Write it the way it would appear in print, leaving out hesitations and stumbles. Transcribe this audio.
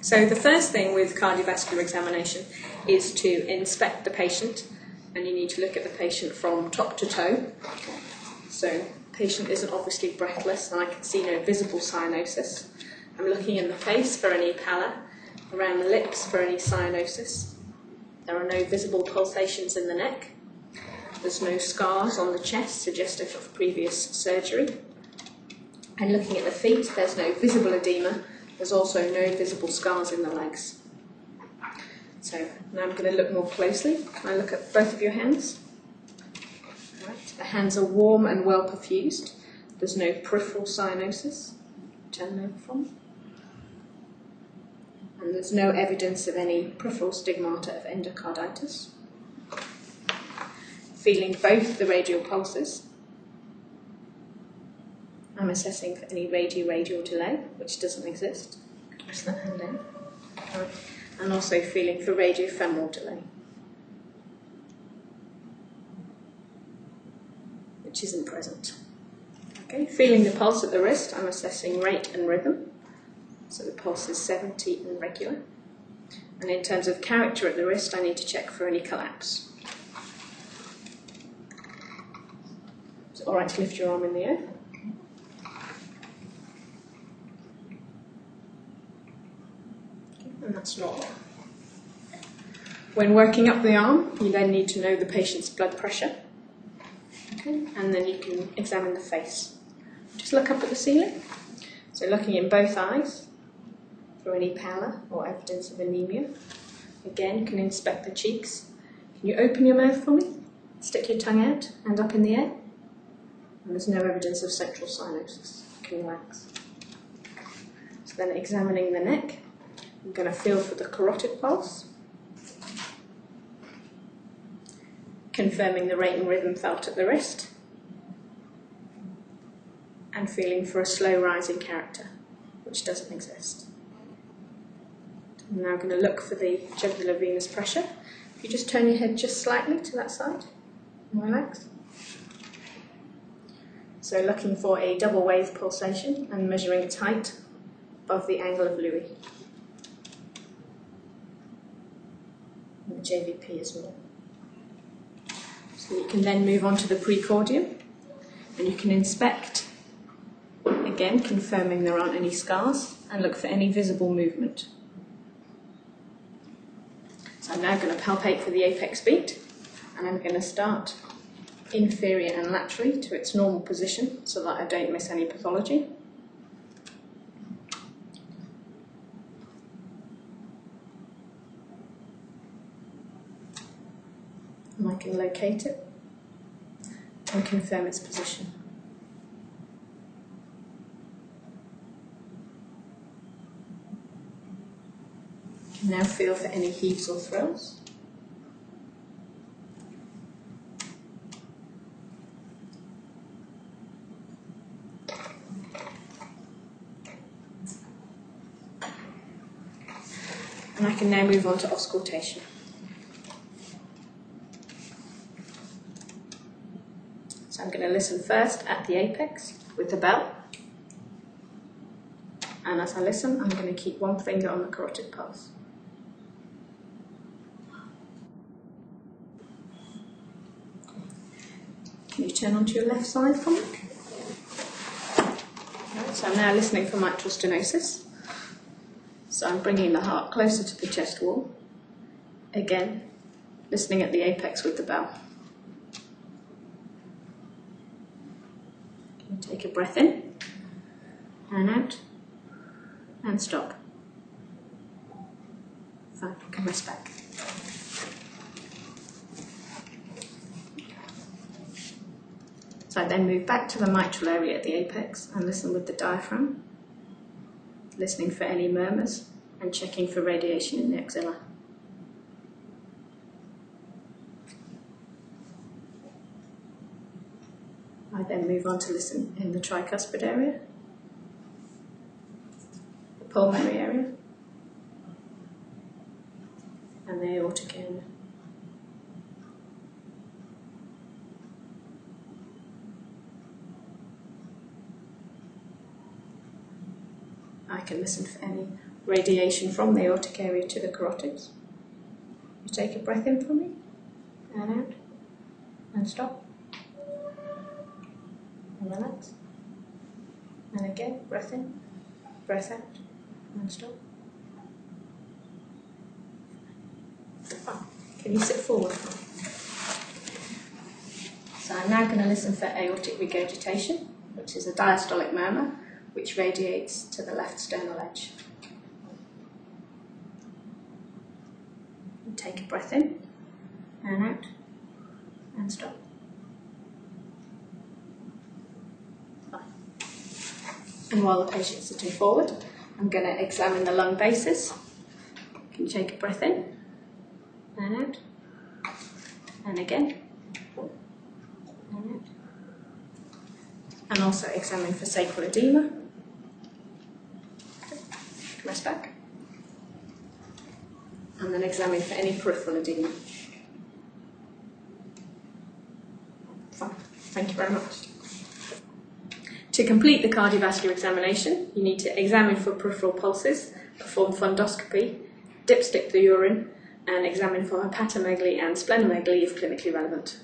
So the first thing with cardiovascular examination is to inspect the patient, and you need to look at the patient from top to toe. So the patient isn't obviously breathless, and I can see no visible cyanosis. I'm looking in the face for any pallor, around the lips for any cyanosis. There are no visible pulsations in the neck. There's no scars on the chest suggestive of previous surgery. And looking at the feet, there's no visible edema. There's also no visible scars in the legs. So now I'm going to look more closely. Can I look at both of your hands? Right. The hands are warm and well perfused. There's no peripheral cyanosis. Turn over from. And there's no evidence of any peripheral stigmata of endocarditis. Feeling both the radial pulses. I'm assessing for any radio-radial delay, which doesn't exist. Press that hand down. And also feeling for radiofemoral delay, which isn't present. Okay, feeling the pulse at the wrist, I'm assessing rate and rhythm. So the pulse is 70 and regular. And in terms of character at the wrist, I need to check for any collapse. Is it all right to lift your arm in the air? And that's normal. When working up the arm, you then need to know the patient's blood pressure. Okay, and then you can examine the face. Just look up at the ceiling. So looking in both eyes for any pallor or evidence of anemia. Again, you can inspect the cheeks. Can you open your mouth for me? Stick your tongue out and up in the air. And there's no evidence of central cyanosis. You can relax. So then examining the neck. I'm going to feel for the carotid pulse, confirming the rate and rhythm felt at the wrist, and feeling for a slow rising character, which doesn't exist. I'm now going to look for the jugular venous pressure. If you just turn your head just slightly to that side and relax. So looking for a double wave pulsation and measuring its height above the angle of Louis. And the JVP as well. So you can then move on to the precordium, and you can inspect, again confirming there aren't any scars, and look for any visible movement. So I'm now going to palpate for the apex beat, and I'm going to start inferior and laterally to its normal position so that I don't miss any pathology. And I can locate it and confirm its position. You can now feel for any heaves or thrills. And I can now move on to auscultation. So I'm going to listen first at the apex with the bell. And as I listen, I'm going to keep one finger on the carotid pulse. Can you turn onto your left side for me? Right, so I'm now listening for mitral stenosis. So I'm bringing the heart closer to the chest wall. Again, listening at the apex with the bell. Take a breath in, and out, and stop. Fine, you can rest back. So I then move back to the mitral area at the apex and listen with the diaphragm, listening for any murmurs and checking for radiation in the axilla. I then move on to listen in the tricuspid area, the pulmonary area, and the aortic area. I can listen for any radiation from the aortic area to the carotids. You take a breath in for me, and out, and stop, and relax. And again, breath in, breath out, and stop. Can you sit forward? So I'm now going to listen for aortic regurgitation, which is a diastolic murmur, which radiates to the left sternal edge. You take a breath in, and out, and stop. And while the patient's sitting forward, I'm going to examine the lung bases. Can you take a breath in, and out, and again, and out. And also examine for sacral edema. Okay. Rest back. And then examine for any peripheral edema. Fine. Thank you very much. To complete the cardiovascular examination, you need to examine for peripheral pulses, perform fundoscopy, dipstick the urine, and examine for hepatomegaly and splenomegaly if clinically relevant.